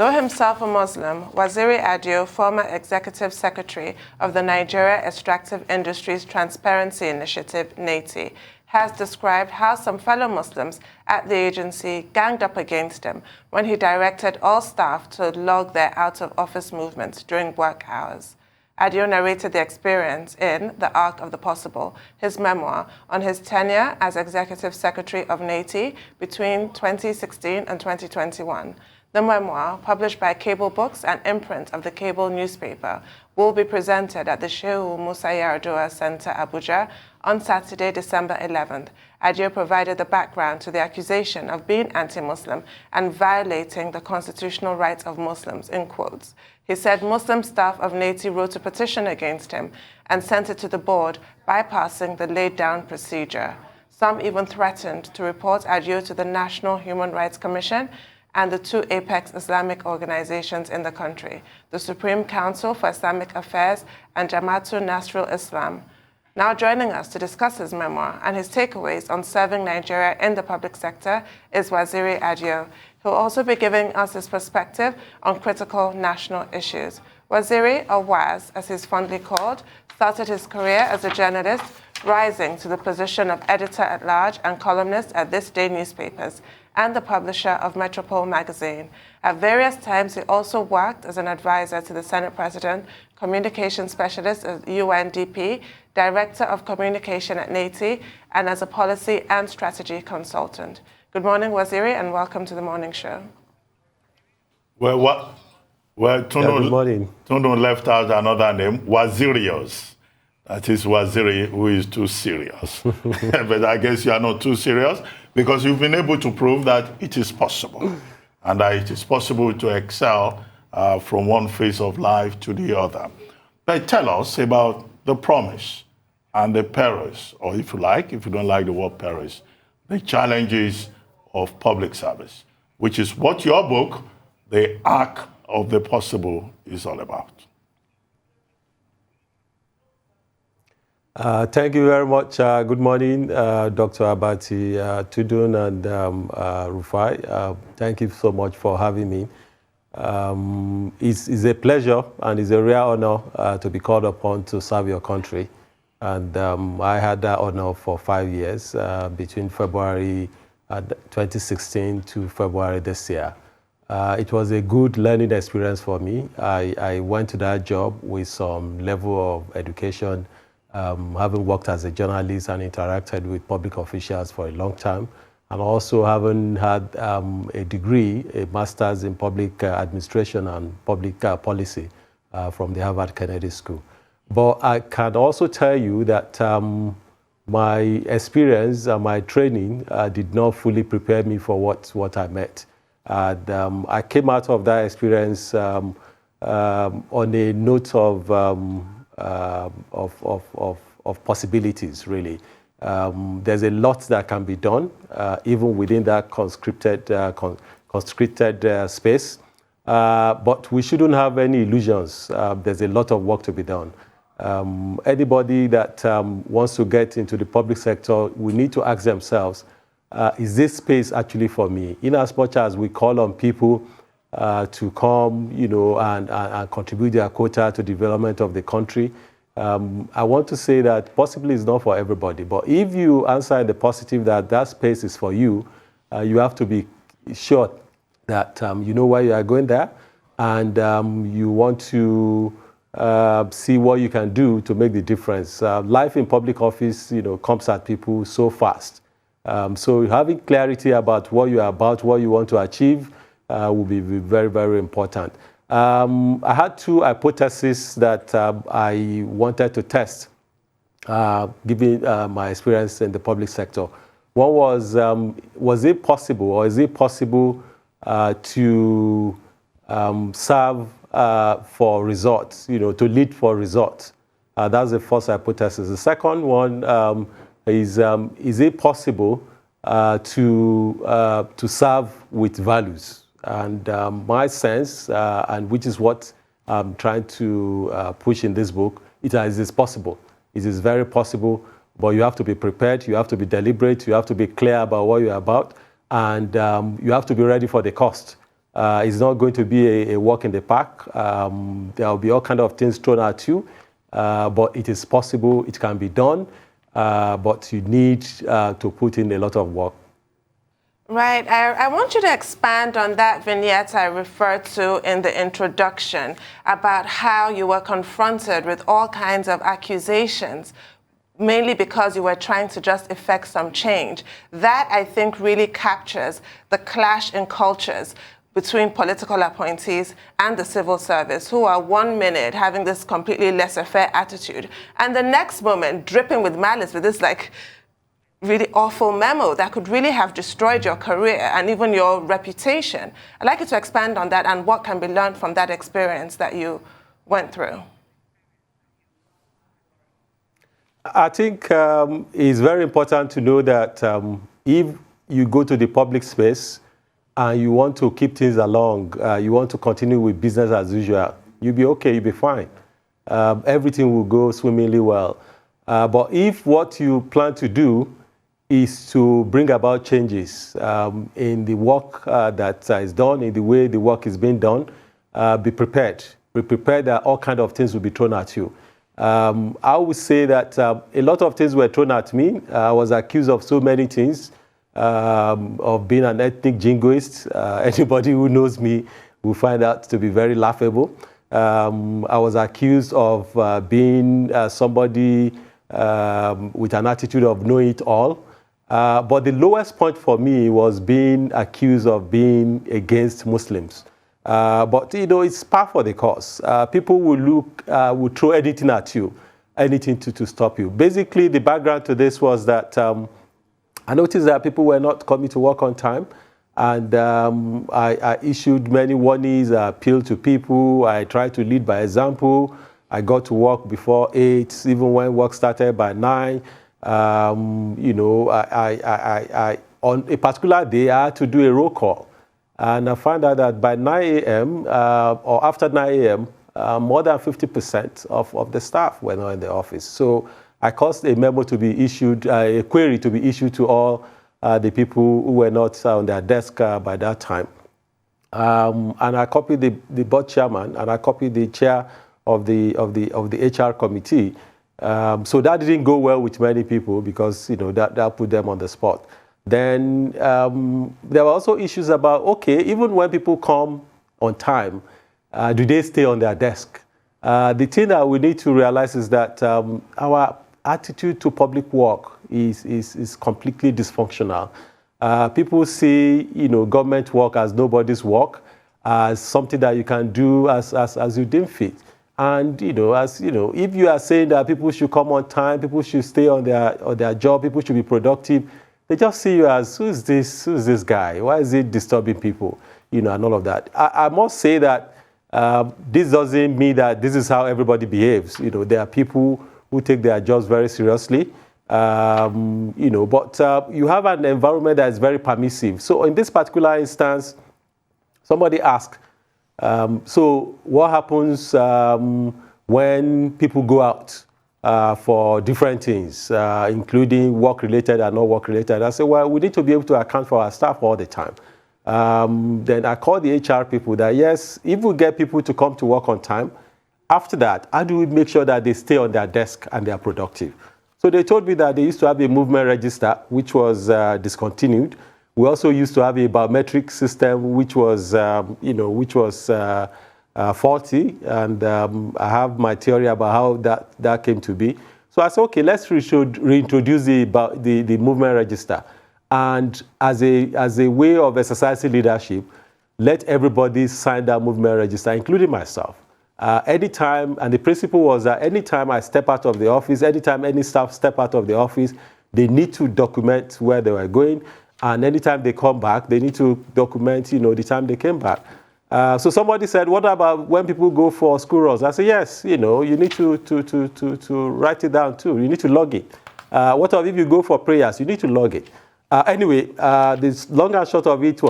Though himself a Muslim, Waziri Adio, former Executive Secretary of the Nigeria Extractive Industries Transparency Initiative, NEITI, has described how some fellow Muslims at the agency ganged up against him when he directed all staff to log their out-of-office movements during work hours. Adio narrated the experience in The Arc of the Possible, his memoir, on his tenure as Executive Secretary of NEITI between 2016 and 2021. The memoir, published by Cable Books and imprint of the Cable newspaper, will be presented at the Shehu Musa Yar'Adua Centre, Abuja, on Saturday, December 11th. Adio provided the background to the accusation of being anti-Muslim and violating the constitutional rights of Muslims, in quotes. He said Muslim staff of NEITI wrote a petition against him and sent it to the board, bypassing the laid-down procedure. Some even threatened to report Adio to the National Human Rights Commission and the two apex Islamic organizations in the country, the Supreme Council for Islamic Affairs and Jamaatul Nasrul Islam. Now joining us to discuss his memoir and his takeaways on serving Nigeria in the public sector is Waziri Adio. He'll also be giving us his perspective on critical national issues. Waziri, or Waz, as he's fondly called, started his career as a journalist, rising to the position of editor-at-large and columnist at This Day newspapers and the publisher of Metropole magazine. At various times, he also worked as an advisor to the Senate President, communication specialist at UNDP, director of communication at NEITI, and as a policy and strategy consultant. Good morning, Waziri, and welcome to the morning show. Well, good morning. Tono left out another name, Wazirios. That is Waziri, who is too serious. But I guess you are not too serious because you've been able to prove that it is possible and that it is possible to excel from one phase of life to the other. But tell us about the promise and the perils, or if you like, if you don't like the word perils, the challenges of public service, which is what your book, The Arc of the Possible, is all about. Thank you very much. Good morning, Dr. Abati, Tudun, and Rufai. Thank you so much for having me. It's a pleasure and it's a rare honor to be called upon to serve your country. And I had that honor for 5 years, between February 2016 to February this year. It was a good learning experience for me. I went to that job with some level of education, having worked as a journalist and interacted with public officials for a long time, and also having had a degree, a master's in public administration and public policy from the Harvard Kennedy School. But I can also tell you that my experience and my training did not fully prepare me for what I met. And, I came out of that experience on a note of possibilities, really. There's a lot that can be done, even within that conscripted space. But we shouldn't have any illusions. There's a lot of work to be done. Anybody that wants to get into the public sector, we need to ask themselves, is this space actually for me? In as much as we call on people to come, and contribute their quota to development of the country, I want to say that possibly it's not for everybody. But if you answer in the positive that that space is for you, you have to be sure that you know why you are going there, and you want to see what you can do to make the difference. Life in public office, comes at people so fast. So having clarity about what you are about, what you want to achieve, will be very, very important. I had two hypotheses that I wanted to test, given my experience in the public sector. One was it possible, or is it possible to serve for results, to lead for results? That's the first hypothesis. The second one is it possible to serve with values? And my sense, and which is what I'm trying to push in this book, it is possible. It is very possible, but you have to be prepared, you have to be deliberate, you have to be clear about what you're about, and you have to be ready for the cost. It's not going to be a walk in the park. There will be all kinds of things thrown at you, but it is possible, it can be done, but you need to put in a lot of work. Right. I want you to expand on that vignette I referred to in the introduction about how you were confronted with all kinds of accusations, mainly because you were trying to just effect some change. That, I think, really captures the clash in cultures between political appointees and the civil service, who are 1 minute having this completely laissez-faire attitude, and the next moment dripping with malice with this, like, really awful memo that could really have destroyed your career and even your reputation. I'd like you to expand on that and what can be learned from that experience that you went through. I think it's very important to know that if you go to the public space and you want to keep things along, you want to continue with business as usual, you'll be okay, you'll be fine. Everything will go swimmingly well. But if what you plan to do is to bring about changes in the work that is done, in the way the work is being done, be prepared. Be prepared that all kinds of things will be thrown at you. I would say that a lot of things were thrown at me. I was accused of so many things, of being an ethnic jingoist. Anybody who knows me will find that to be very laughable. I was accused of being somebody with an attitude of knowing it all. But the lowest point for me was being accused of being against Muslims. But, you know, it's par for the course. People will throw anything at you, anything to stop you. Basically, the background to this was that I noticed that people were not coming to work on time. And I issued many warnings, I appealed to people, I tried to lead by example. I got to work before 8, even when work started by 9. You know, I on a particular day, I had to do a roll call. And I found out that by 9 a.m. Or after 9 a.m., more than 50% of the staff were not in the office. So I caused a memo to be issued, a query to be issued to all the people who were not on their desk by that time. And I copied the board chairman, and I copied the chair of the HR committee. So that didn't go well with many people because, you know, that put them on the spot. Then there were also issues about, okay, even when people come on time, do they stay on their desk? The thing that we need to realize is that our attitude to public work is completely dysfunctional. People see, you know, government work as nobody's work, as something that you can do as you deem fit. And, you know, as you know, if you are saying that people should come on time, people should stay on their job, people should be productive, they just see you as, who's this guy? Why is he disturbing people? You know, and all of that. I must say that this doesn't mean that this is how everybody behaves. You know, there are people who take their jobs very seriously. You know, but you have an environment that is very permissive. So in this particular instance, somebody asked, so what happens when people go out for different things, including work-related and not work-related? I said, well, we need to be able to account for our staff all the time. Then I called the HR people that, yes, if we get people to come to work on time, after that, how do we make sure that they stay on their desk and they are productive? So they told me that they used to have a movement register, which was discontinued. We also used to have a biometric system, which was, you know, which was faulty. And I have my theory about how that came to be. So I said, okay, let's reintroduce the movement register. And as a way of exercising leadership, let everybody sign that movement register, including myself. Anytime, and the principle was that anytime I step out of the office, anytime any staff step out of the office, they need to document where they were going. And anytime they come back, they need to document, you know, the time they came back. So somebody said, what about when people go for school runs? I said, yes, you know, you need to write it down too. You need to log it. What if you go for prayers? You need to log it. Anyway, the long and short of it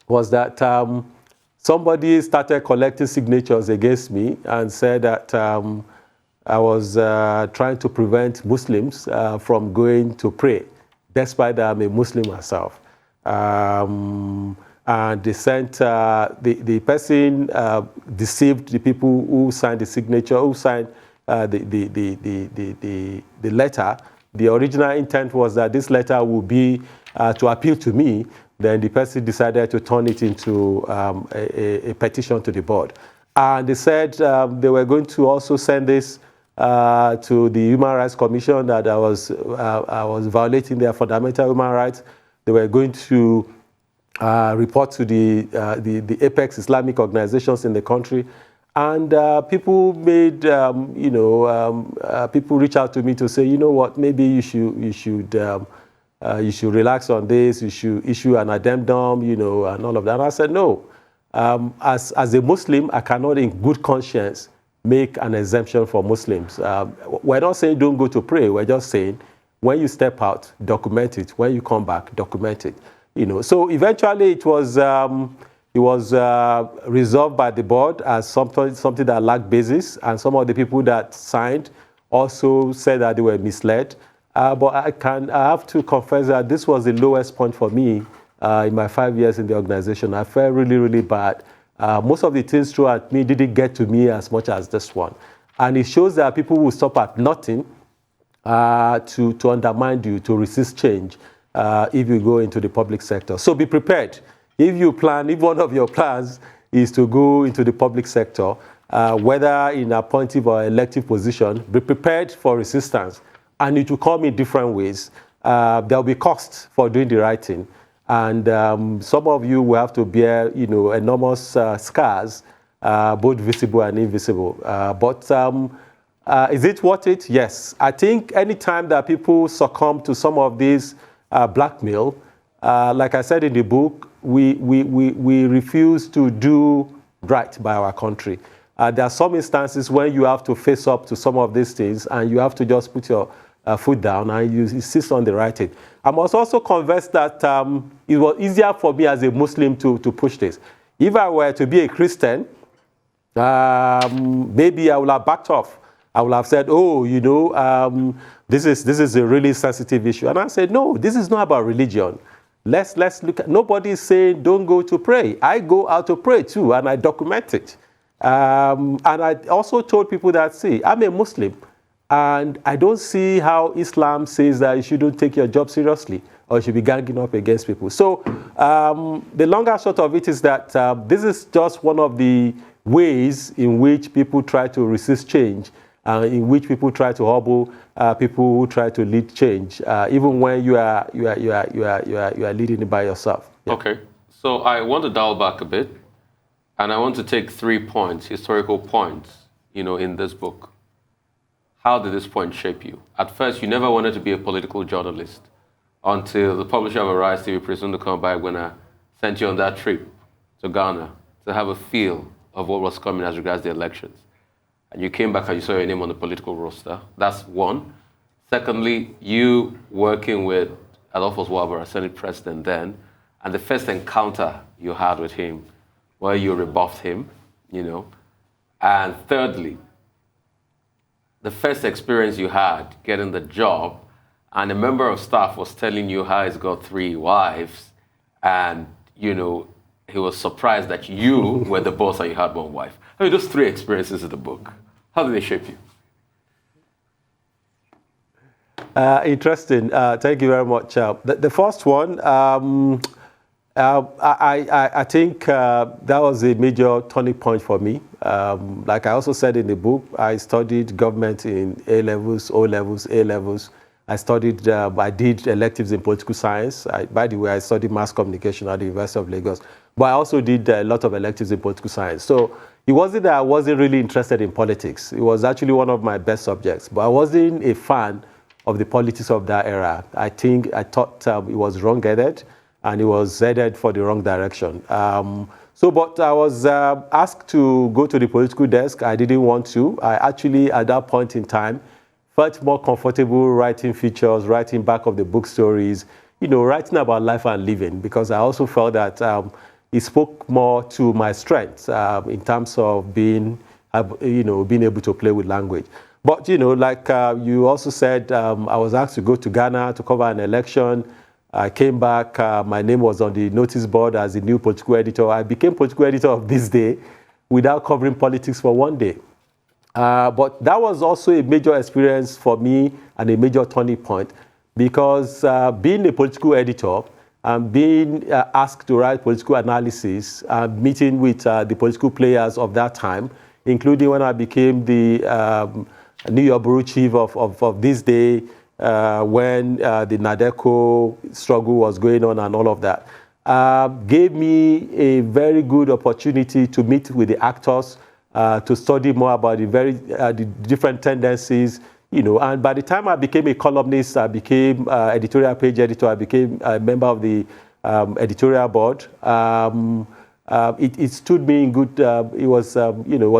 was that somebody started collecting signatures against me and said that I was trying to prevent Muslims from going to pray, despite that I'm a Muslim myself. and they sent, the person deceived the people who signed the signature, who signed the letter. The original intent was that this letter would be to appeal to me. Then the person decided to turn it into a petition to the board. And they said they were going to also send this to the Human Rights Commission, that I was violating their fundamental human rights. They were going to report to the apex Islamic organizations in the country. And people made, people reach out to me to say, you know what, maybe you should relax on this, you should issue an addendum, and all of that. And I said, no. As a Muslim, I cannot in good conscience make an exemption for Muslims. We're not saying don't go to pray. We're just saying when you step out, document it. When you come back, document it. So eventually it was resolved by the board as something that lacked basis, and some of the people that signed also said that they were misled. But I have to confess that this was the lowest point for me in my 5 years in the organization. I felt really, really bad. Most of the things thrown at me didn't get to me as much as this one. And it shows that people will stop at nothing to undermine you, to resist change if you go into the public sector. So be prepared. If one of your plans is to go into the public sector, whether in appointive or elective position, be prepared for resistance. And it will come in different ways. There will be costs for doing the right thing. And some of you will have to bear, enormous scars, both visible and invisible. But is it worth it? Yes. I think any time that people succumb to some of these blackmail, like I said in the book, we refuse to do right by our country. There are some instances when you have to face up to some of these things, and you have to just put your foot down and you insist on the right thing. I must also confess that it was easier for me as a Muslim to push this. If I were to be a Christian, maybe I would have backed off. I would have said, this is a really sensitive issue. And I said, no, this is not about religion. Let's look at, nobody is saying don't go to pray. I go out to pray too, and I document it. And I also told people that, see, I'm a Muslim, and I don't see how Islam says that you shouldn't take your job seriously or you should be ganging up against people. So the long and short of it is that this is just one of the ways in which people try to resist change, in which people try to hobble people who try to lead change, even when you are leading it by yourself. Yeah. Okay, so I want to dial back a bit, and I want to take 3 points, historical points, in this book. How did this point shape you? At first, you never wanted to be a political journalist until the publisher of Arise TV, Presumed to come by, when I sent you on that trip to Ghana to have a feel of what was coming as regards the elections. And you came back and you saw your name on the political roster. That's one. Secondly, you working with Adolphus Wabara, Senate President then, and the first encounter you had with him, where you rebuffed him, And thirdly, the first experience you had getting the job, and a member of staff was telling you how he's got 3 wives, and, he was surprised that you were the boss and you had 1 wife. I mean, those 3 experiences in the book, how did they shape you? Interesting. Thank you very much. The first one, I think that was a major turning point for me. Like I also said in the book, I studied government in A-levels, O-levels, A-levels. I did electives in political science. By the way, I studied mass communication at the University of Lagos. But I also did a lot of electives in political science. So it wasn't that I wasn't really interested in politics. It was actually one of my best subjects. But I wasn't a fan of the politics of that era. I thought it was wrong-headed, and it was headed for the wrong direction. But I was asked to go to the political desk. I didn't want to. I actually, at that point in time, felt more comfortable writing features, writing back of the book stories, writing about life and living, because I also felt that it spoke more to my strengths in terms of being able to play with language. But, like you also said, I was asked to go to Ghana to cover an election. I came back, my name was on the notice board as the new political editor. I became political editor of This Day without covering politics for one day. But that was also a major experience for me and a major turning point, because being a political editor and being asked to write political analysis, meeting with the political players of that time, including when I became the New York bureau chief of This Day, when the NADECO struggle was going on and all of that, gave me a very good opportunity to meet with the actors, to study more about the different tendencies, and by the time I became a columnist, I became editorial page editor, I became a member of the editorial board. It stood me in good, it was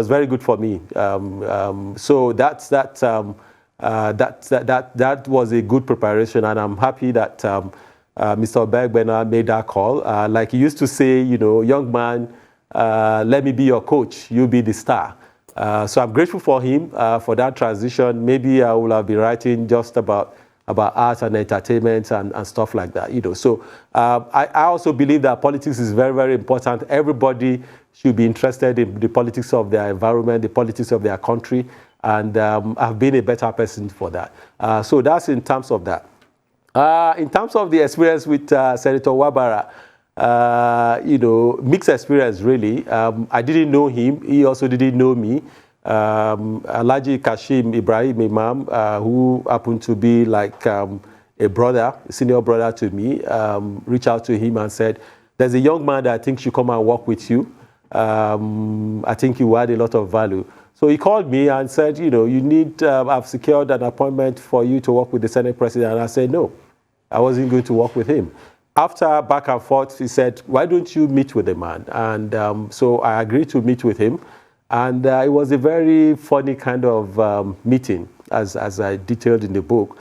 very good for me. So that was a good preparation, and I'm happy that Mr. Obegbena made that call. Like he used to say, young man, let me be your coach, you be the star. So I'm grateful for him for that transition. Maybe I will have been writing just about art and entertainment and stuff like that. So I also believe that politics is very, very important. Everybody should be interested in the politics of their environment, the politics of their country, and I've been a better person for that. So that's in terms of that. In terms of the experience with Senator Wabara, mixed experience really. I didn't know him. He also didn't know me. Alhaji Kashim Ibrahim Imam, who happened to be like a brother, a senior brother to me, reached out to him and said, there's a young man that I think should come and work with you. I think you add a lot of value. So he called me and said, you need, I've secured an appointment for you to work with the Senate President. And I said, no, I wasn't going to work with him. After back and forth, he said, why don't you meet with the man? And so I agreed to meet with him. And it was a very funny kind of meeting, as I detailed in the book,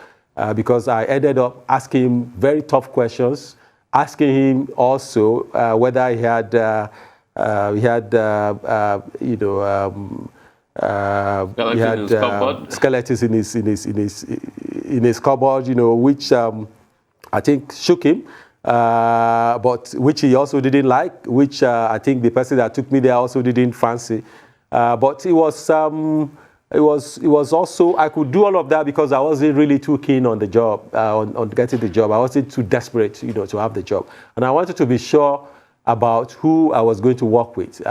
because I ended up asking him very tough questions, asking him also whether he had skeletons in his cupboard, which I think shook him. But which he also didn't like, which I think the person that took me there also didn't fancy. But it was also, I could do all of that because I wasn't really too keen on the job, on getting the job. I wasn't too desperate, to have the job. And I wanted to be sure about who I was going to work with.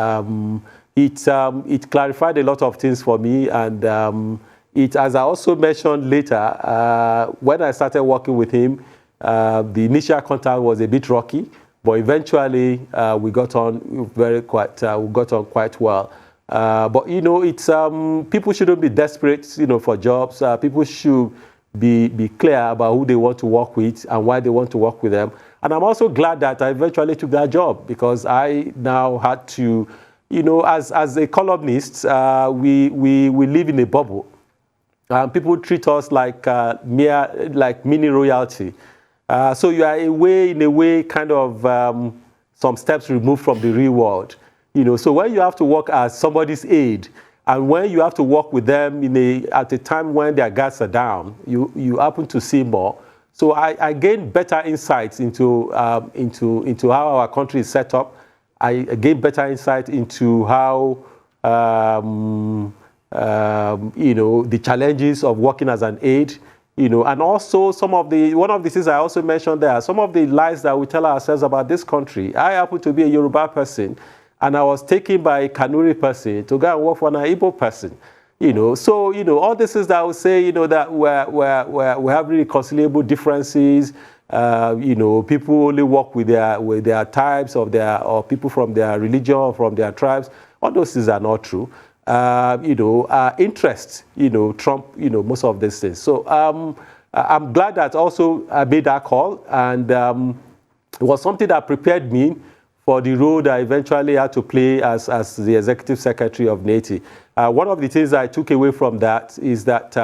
It clarified a lot of things for me, and as I also mentioned later, when I started working with him, the initial contact was a bit rocky, but eventually we got on quite well. But it's people shouldn't be desperate, for jobs. People should be clear about who they want to work with and why they want to work with them. And I'm also glad that I eventually took that job, because I now had to, as a columnist, we live in a bubble. People treat us like mini royalty. So you are in a way, kind of some steps removed from the real world. So when you have to work as somebody's aide, and when you have to work with them at a time when their guards are down, you happen to see more. So I gained better insights into how our country is set up. I gained better insight into how the challenges of working as an aide. And also one of the things I also mentioned there, some of the lies that we tell ourselves about this country. I happen to be a Yoruba person, and I was taken by a Kanuri person to go and work for an Igbo person. So all this is that I would say, that we have really reconcilable differences. People only work with their tribes or people from their religion or from their tribes. All those things are not true. Interest, trump, most of these things. So I'm glad that also I made that call, and it was something that prepared me for the role that I eventually had to play as the Executive Secretary of NEITI. One of the things I took away from that is that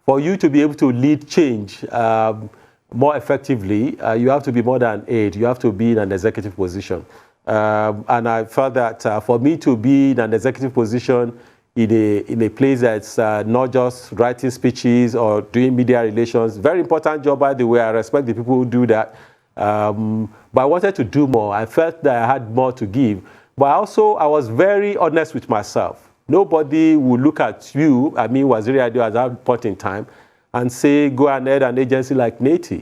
for you to be able to lead change more effectively, you have to be more than aide. You have to be in an executive position. And I felt that for me to be in an executive position in a place that's not just writing speeches or doing media relations, very important job, by the way. I respect the people who do that. But I wanted to do more. I felt that I had more to give. But also, I was very honest with myself. Nobody will look at you, I mean Waziri Adio at that point in time, and say, go and head an agency like NEITI,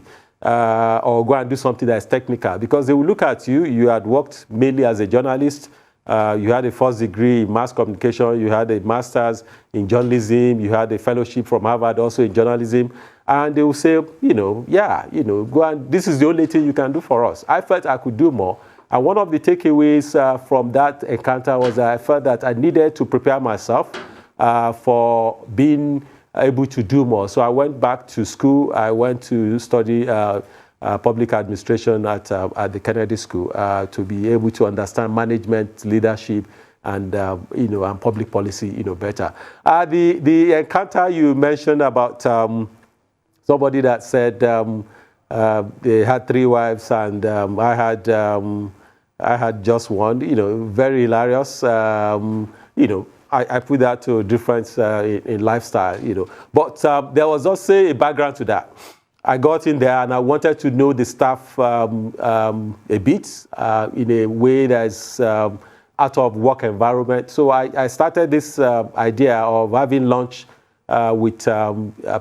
or go and do something that is technical. Because they will look at you, you had worked mainly as a journalist, you had a first degree in mass communication, you had a master's in journalism, you had a fellowship from Harvard also in journalism, and they will say, go and, this is the only thing you can do for us. I felt I could do more. And one of the takeaways from that encounter was that I felt that I needed to prepare myself for being able to do more. So I went back to school. I went to study public administration at the Kennedy School to be able to understand management, leadership, and and public policy better. The encounter you mentioned about somebody that said they had 3 wives and I had just one, very hilarious. I put that to a difference in lifestyle, But there was also a background to that. I got in there and I wanted to know the staff a bit in a way that's out of work environment. So I started this idea of having lunch with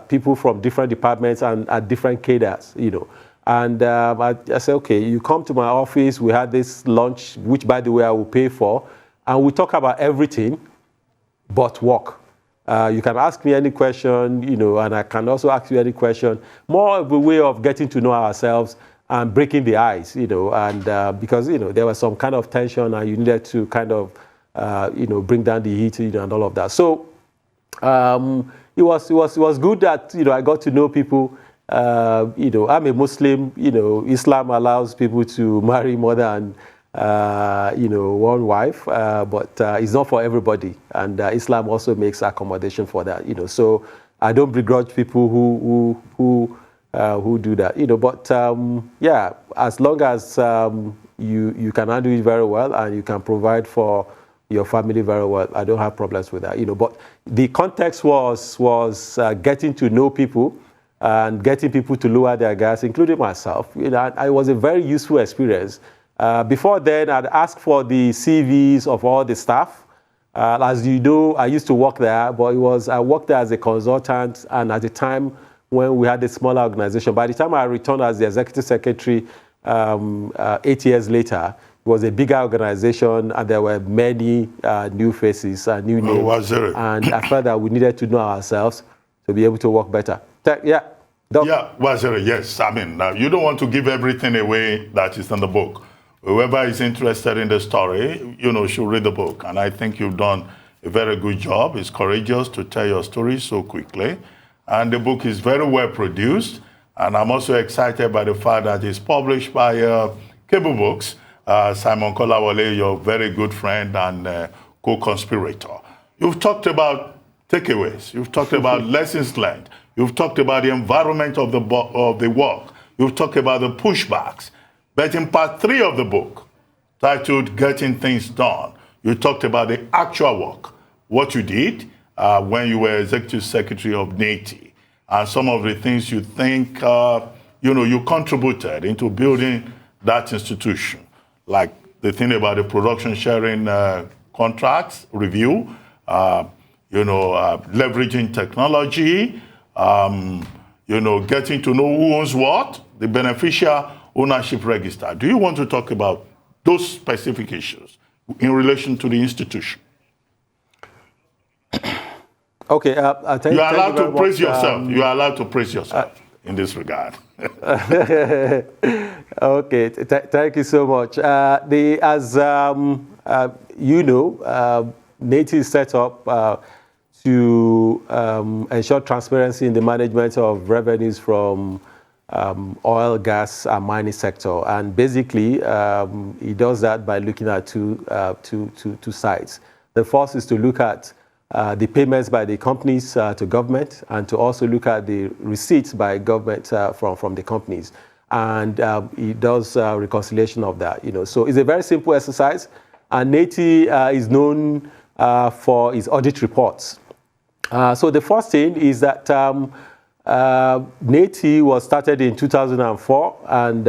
people from different departments and at different cadres, And I said, okay, you come to my office. We had this lunch, which, by the way, I will pay for. And we talk about everything but work. You can ask me any question, and I can also ask you any question. More of a way of getting to know ourselves and breaking the ice, and because, there was some kind of tension and you needed to kind of, bring down the heat, and all of that. So it was good that, I got to know people. I'm a Muslim, Islam allows people to marry more than, one wife, but it's not for everybody. And Islam also makes accommodation for that, So I don't begrudge people who do that, But yeah, as long as you can handle it very well and you can provide for your family very well, I don't have problems with that, But the context was getting to know people and getting people to lower their gas, including myself. It was a very useful experience. Before then, I'd asked for the CVs of all the staff. As you know, I used to work there, but I worked there as a consultant, and at the time when we had a smaller organization, by the time I returned as the Executive Secretary 8 years later, it was a bigger organization, and there were many new faces, new names. And I felt that we needed to know ourselves to be able to work better. Yeah. Doc. Yeah, Waziri, yes. I mean, you don't want to give everything away that is in the book. Whoever is interested in the story, should read the book. And I think you've done a very good job. It's courageous to tell your story so quickly. And the book is very well produced. And I'm also excited by the fact that it's published by Cable Books. Simon Kolawole, your very good friend and co-conspirator. You've talked about takeaways. You've talked about lessons learned. You've talked about the environment of the work. You've talked about the pushbacks. But in part 3 of the book, titled Getting Things Done, you talked about the actual work, what you did when you were Executive Secretary of NEITI, and some of the things you think, you contributed into building that institution, like the thing about the production sharing contracts review, leveraging technology, getting to know who owns what, the beneficial ownership register. Do you want to talk about those specific issues in relation to the institution? Okay. You are allowed to praise yourself. You are allowed to praise yourself in this regard. Okay. Thank you so much. As NEITI is set up to ensure transparency in the management of revenues from oil, gas, and mining sector. And basically, it does that by looking at two sides. The first is to look at the payments by the companies to government, and to also look at the receipts by government from the companies. And it does reconciliation of that. So it's a very simple exercise. And NEITI is known for its audit reports. So the first thing is that NEITI was started in 2004, and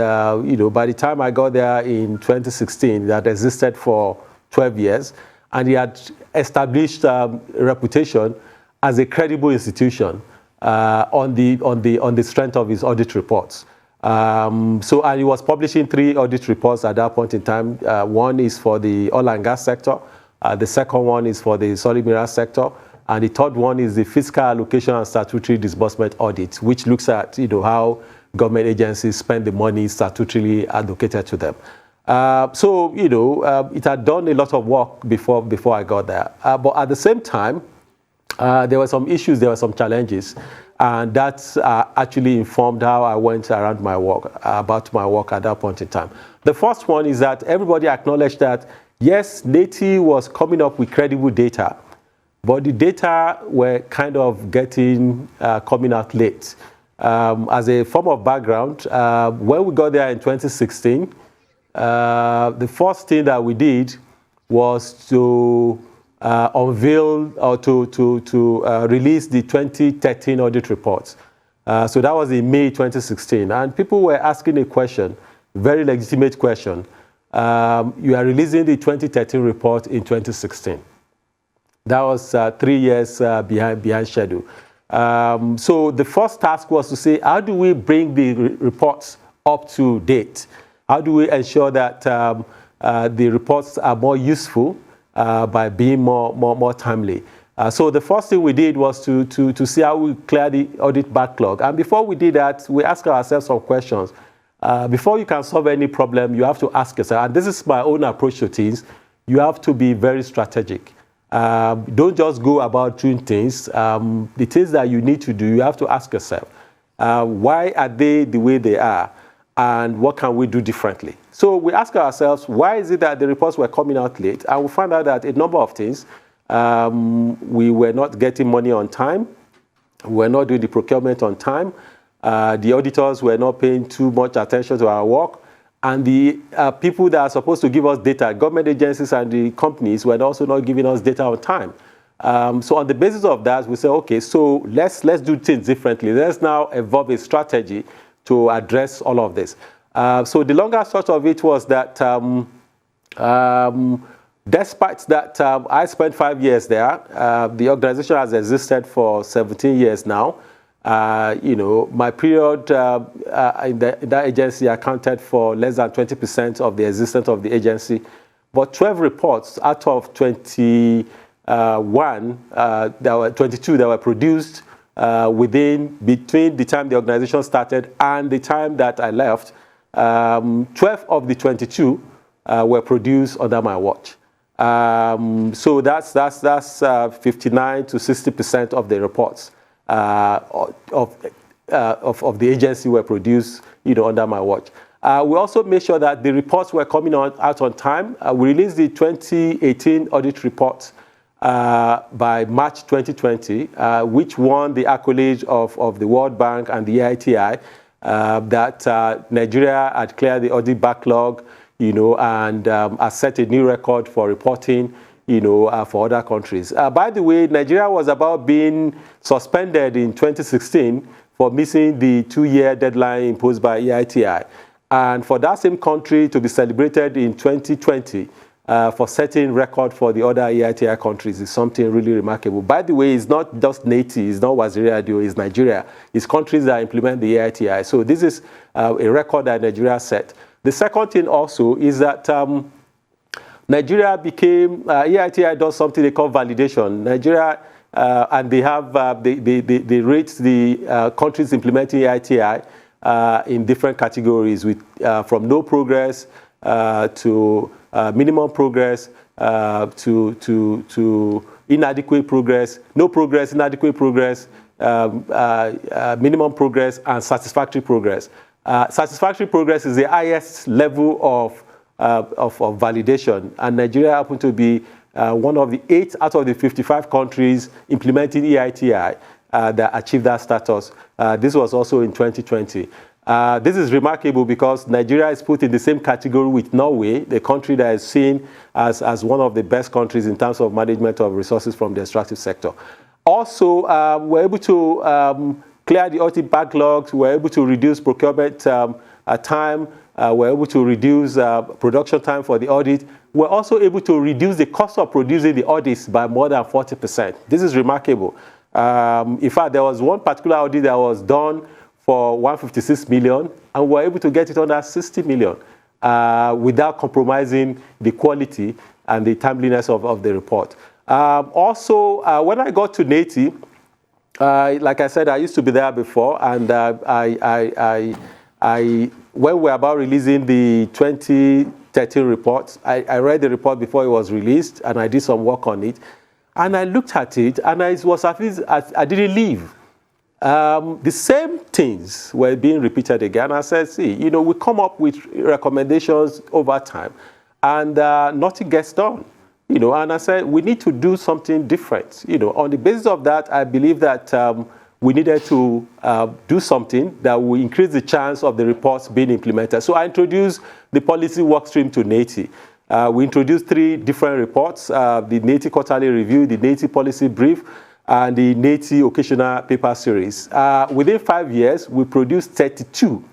by the time I got there in 2016, that existed for 12 years, and he had established a reputation as a credible institution on the strength of his audit reports. And he was publishing 3 audit reports at that point in time. One is for the oil and gas sector, the second one is for the solid mineral sector, and the third one is the fiscal allocation and statutory disbursement audit, which looks at how government agencies spend the money statutorily allocated to them. It had done a lot of work before I got there. But at the same time, there were some issues, there were some challenges, and that actually informed how I went around my work, about my work at that point in time. The first one is that everybody acknowledged that, yes, NEITI was coming up with credible data, but the data were kind of coming out late. As a form of background, when we got there in 2016, the first thing that we did was to unveil or to release the 2013 audit reports. So that was in May 2016. And people were asking a question, very legitimate question. You are releasing the 2013 report in 2016. That was 3 years behind schedule. So the first task was to say, how do we bring the reports up to date? How do we ensure that the reports are more useful by being more timely? So the first thing we did was to see how we clear the audit backlog. And before we did that, we asked ourselves some questions. Before you can solve any problem, you have to ask yourself, and this is my own approach to things, you have to be very strategic. Don't just go about doing things. The things that you need to do, you have to ask yourself, why are they the way they are? And what can we do differently? So we ask ourselves, why is it that the reports were coming out late? And we found out that a number of things, we were not getting money on time, we were not doing the procurement on time, the auditors were not paying too much attention to our work, and the people that are supposed to give us data, government agencies and the companies, were also not giving us data on time. So on the basis of that, we say, okay, so let's do things differently. Let's now evolve a strategy to address all of this. So the longer short of it was that despite that I spent 5 years there, the organization has existed for 17 years now. My period in that agency accounted for less than 20% of the existence of the agency. But 12 reports out of 22 that were produced between the time the organization started and the time that I left, 12 of the 22 were produced under my watch. So that's 59 to 60% of the reports of the agency were produced, under my watch. We also made sure that the reports were coming out on time. We released the 2018 audit report by March 2020, which won the accolade of the World Bank and the EITI, that Nigeria had cleared the audit backlog, and has set a new record for reporting, for other countries. By the way, Nigeria was about being suspended in 2016 for missing the 2-year deadline imposed by EITI. And for that same country to be celebrated in 2020 for setting record for the other EITI countries is something really remarkable. By the way, it's not just NEITI, it's not Waziri Adio, it's Nigeria. It's countries that implement the EITI. So this is a record that Nigeria set. The second thing also is that Nigeria became, EITI does something they call validation. Nigeria, and they have, they rate the countries implementing EITI in different categories, with from no progress to minimum progress to inadequate progress, no progress, inadequate progress, minimum progress, and satisfactory progress. Satisfactory progress is the highest level of validation, and Nigeria happened to be one of the 8 out of the 55 countries implementing EITI that achieved that status. This was also in 2020. This is remarkable because Nigeria is put in the same category with Norway, the country that is seen as one of the best countries in terms of management of resources from the extractive sector. Also, we're able to clear the audit backlogs. We were able to reduce procurement time. We were able to reduce production time for the audit. We're also able to reduce the cost of producing the audits by more than 40%. This is remarkable. In fact, there was one particular audit that was done for 156 million, and we were able to get it under 60 million without compromising the quality and the timeliness of the report. Also, when I got to NEITI, like I said, I used to be there before, and when we were about releasing the 2013 report, I read the report before it was released, and I did some work on it. And I looked at it, and it was as if I didn't leave. The same things were being repeated again. I said, see, we come up with recommendations over time, and nothing gets done. And I said, we need to do something different. On the basis of that, I believe that we needed to do something that will increase the chance of the reports being implemented. So I introduced the policy workstream to NEITI. We introduced 3 different reports, the NEITI Quarterly Review, the NEITI Policy Brief, and the NEITI Occasional Paper Series. Within 5 years, we produced 32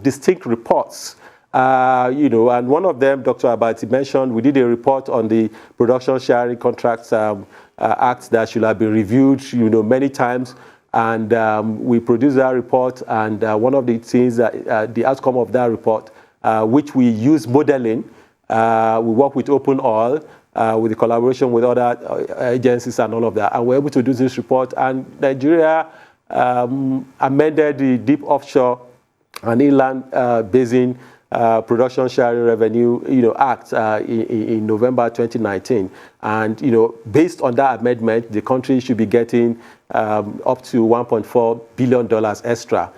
distinct reports. And one of them, Dr. Abati mentioned, we did a report on the Production Sharing Contracts Act that should have been reviewed, many times. And we produced that report, and one of the things that the outcome of that report, which we use modeling, we work with Open Oil, with the collaboration with other agencies and all of that. And we're able to do this report. And Nigeria amended the Deep Offshore and Inland Basin Production Sharing Revenue Act in November 2019. And based on that amendment, the country should be getting up to $1.4 billion extra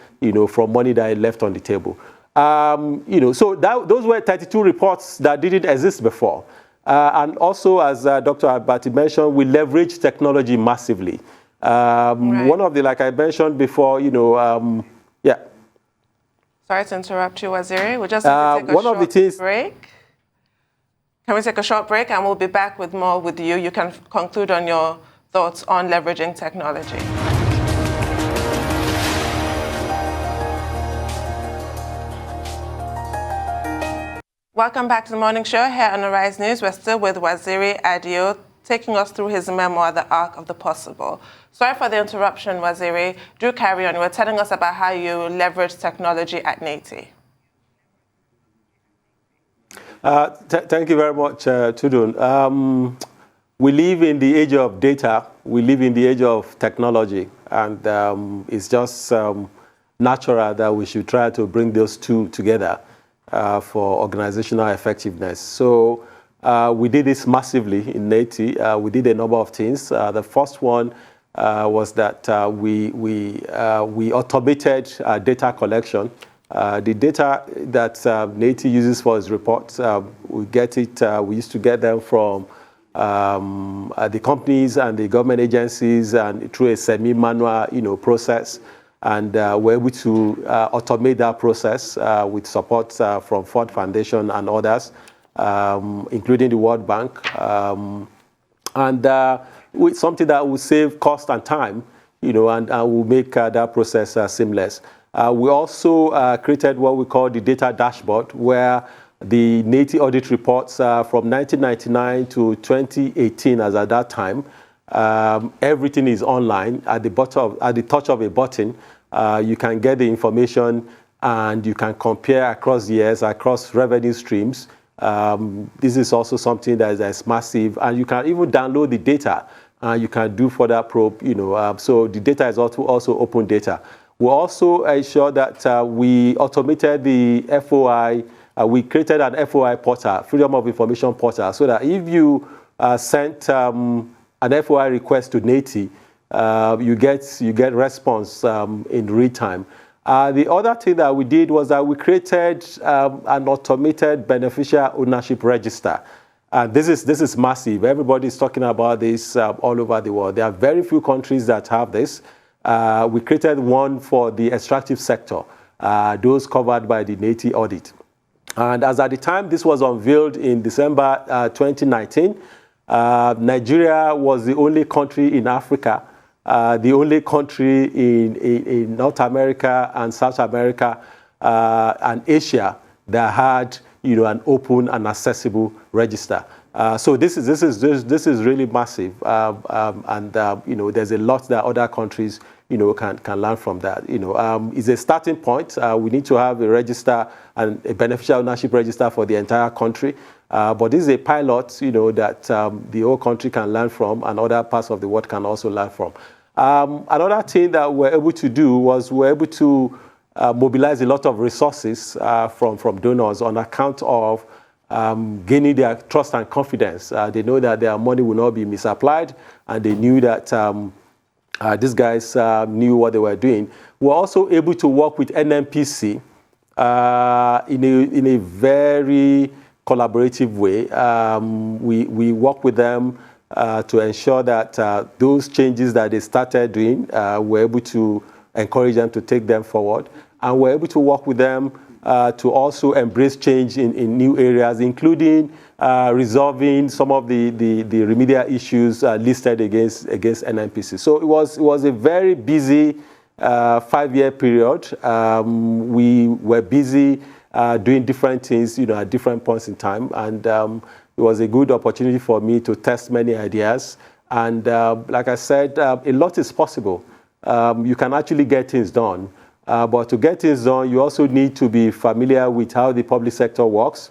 from money that it left on the table. So those were 32 reports that didn't exist before. And also, as Dr. Abati mentioned, we leverage technology massively. Right. One of the, like I mentioned before, yeah. Sorry to interrupt you, Waziri. We'll just take a short break. Can we take a short break, and we'll be back with more with you. You can conclude on your thoughts on leveraging technology. Welcome back to the morning show here on Arise News. We're still with Waziri Adio, taking us through his memoir, The Arc of the Possible. Sorry for the interruption, Waziri. Do carry on. You were telling us about how you leverage technology at NEITI. Thank you very much, Tudun. We live in the age of data. We live in the age of technology. And it's just natural that we should try to bring those two together for organizational effectiveness. So we did this massively in NEITI. We did a number of things. The first one was that we automated data collection. The data that NEITI uses for its reports, we used to get them from the companies and the government agencies, and through a semi-manual process. And we're able to automate that process with support from Ford Foundation and others, including the World Bank. With something that will save cost and time, and will make that process seamless. We also created what we call the data dashboard, where the NEITI audit reports from 1999 to 2018, as at that time, everything is online. At the touch of a button, you can get the information, and you can compare across years, across revenue streams. This is also something that is massive, and you can even download the data. You can do further probe, so the data is also open data. We also ensure that we automated the FOI. We created an FOI portal, Freedom of Information portal, so that if you sent an FOI request to NEITI, you get response in real time. The other thing that we did was that we created an automated beneficial ownership register. This is massive. Everybody's talking about this all over the world. There are very few countries that have this. We created one for the extractive sector, those covered by the NEITI audit. And as at the time this was unveiled in December 2019, Nigeria was the only country in Africa the only country in North America and South America and Asia that had, an open and accessible register. So this is really massive, and there's a lot that other countries can learn from that. It's a starting point. We need to have a register and a beneficial ownership register for the entire country. But this is a pilot, that the whole country can learn from, and other parts of the world can also learn from. Another thing that we're able to do was we're able to mobilize a lot of resources from donors on account of gaining their trust and confidence. They know that their money will not be misapplied, and they knew that these guys knew what they were doing. We're also able to work with NNPC in a very collaborative way. We work with them to ensure that those changes that they started doing, we're able to encourage them to take them forward. And we're able to work with them to also embrace change in new areas, including resolving some of the remedial issues listed against NNPC. So it was a very busy 5-year period. We were busy doing different things, at different points in time, and it was a good opportunity for me to test many ideas. And like I said, a lot is possible. You can actually get things done. But to get things done, you also need to be familiar with how the public sector works.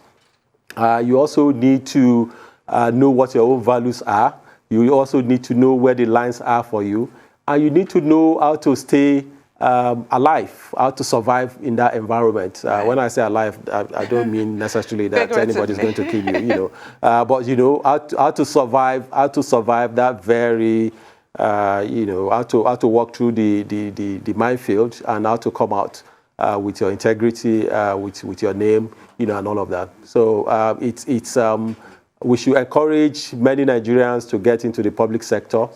You also need to know what your own values are. You also need to know where the lines are for you. And you need to know how to stay alive, how to survive in that environment. Right. When I say alive, I don't mean necessarily that anybody's going to kill you, but how to survive that very, how to walk through the minefield, and how to come out with your integrity, with your name, and all of that. So we should encourage many Nigerians to get into the public sector.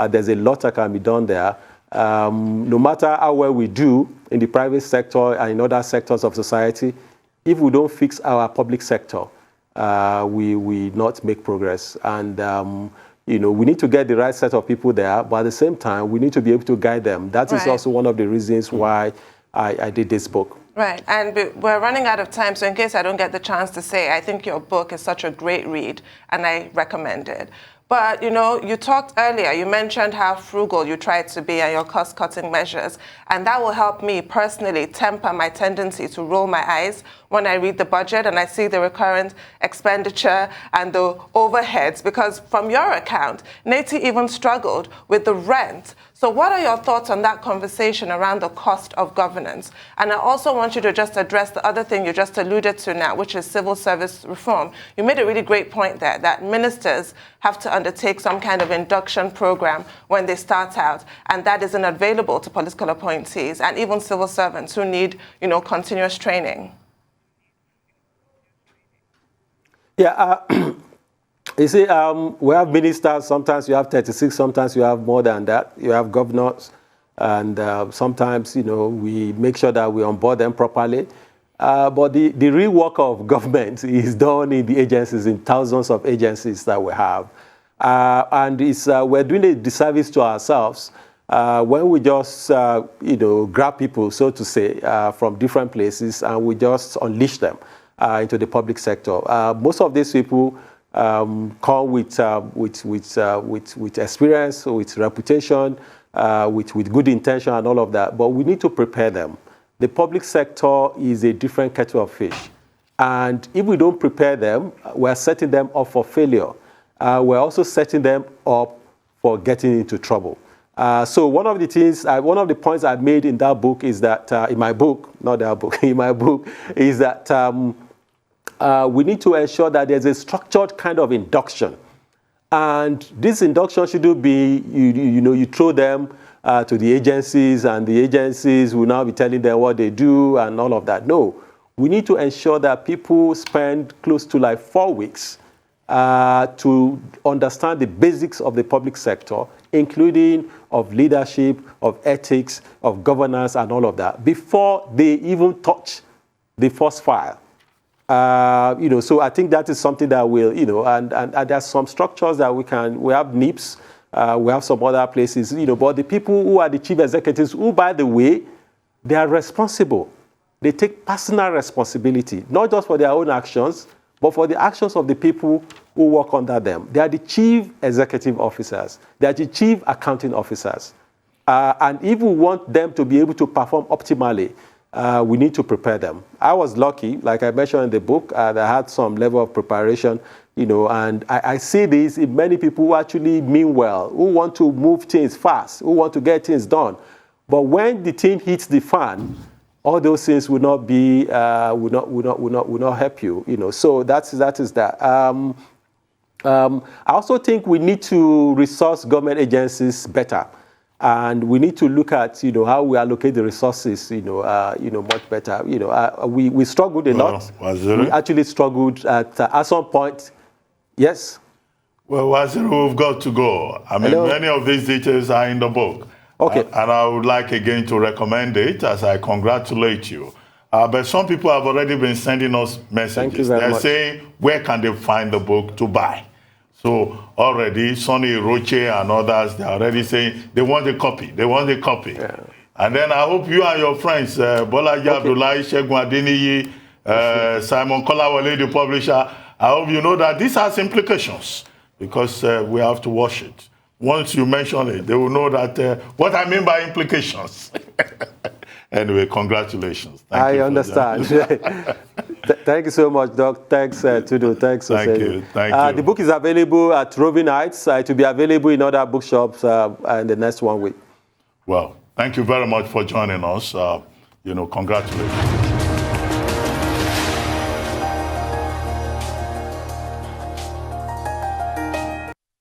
There's a lot that can be done there. No matter how well we do in the private sector and in other sectors of society, if we don't fix our public sector, we not make progress. And we need to get the right set of people there, but at the same time, we need to be able to guide them. That is also one of the reasons why I did this book. Right, and we're running out of time, so in case I don't get the chance to say, I think your book is such a great read, and I recommend it. But, you talked earlier, you mentioned how frugal you tried to be and your cost-cutting measures, and that will help me personally temper my tendency to roll my eyes when I read the budget and I see the recurrent expenditure and the overheads, because from your account, NEITI even struggled with the rent. So what are your thoughts on that conversation around the cost of governance? And I also want you to just address the other thing you just alluded to now, which is civil service reform. You made a really great point there, that ministers have to undertake some kind of induction program when they start out, and that isn't available to political appointees and even civil servants who need, continuous training. Yeah, you see, we have ministers, sometimes you have 36, sometimes you have more than that. You have governors, and sometimes, we make sure that we onboard them properly. But the real work of government is done in the agencies, in thousands of agencies that we have. And we're doing a disservice to ourselves when we just, grab people, so to say, from different places, and we just unleash them into the public sector. Most of these people come with experience, with reputation, with good intention and all of that, but we need to prepare them. The public sector is a different kettle of fish. And if we don't prepare them, we're setting them up for failure. We're also setting them up for getting into trouble. So one of the points I made in that book is that, in my book, not that book, in my book, is that we need to ensure that there's a structured kind of induction. And this induction shouldn't be, you throw them to the agencies, and the agencies will now be telling them what they do and all of that. No, we need to ensure that people spend close to like 4 weeks to understand the basics of the public sector, including of leadership, of ethics, of governance, and all of that, before they even touch the first file. So I think that is something that will, and there's some structures that we have NIPs, We have some other places, but the people who are the chief executives, who, by the way, they are responsible. They take personal responsibility, not just for their own actions, but for the actions of the people who work under them. They are the chief executive officers. They are the chief accounting officers. And if we want them to be able to perform optimally, we need to prepare them. I was lucky, like I mentioned in the book, that I had some level of preparation, and I see this in many people who actually mean well, who want to move things fast, who want to get things done. But when the thing hits the fan, all those things will not be, will not help you, So that is that. I also think we need to resource government agencies better. And we need to look at, how we allocate the resources, much better. We struggled a lot. We actually struggled at some point. Yes. Well, Waziri, we've got to go. I mean, many of these details are in the book. Okay. And I would like again to recommend it as I congratulate you. But some people have already been sending us messages. Thank you very much. They're saying, where can they find the book to buy? So already, Sonny Roche and others, they're already saying they want a copy. They want a copy. Yeah. And then I hope you and your friends, Bolaji Abdullahi, Shegun Adeniyi, Simon Kolawole, the publisher, I hope you know that this has implications because we have to watch it. Once you mention it, they will know that what I mean by implications. Anyway, congratulations. Thank you. I understand. Thank you so much, Doc. Thanks, Tudu. Thanks, Thank you. Thank you. The book is available at Roving Heights. It will be available in other bookshops in the next 1 week. Well, thank you very much for joining us. Congratulations.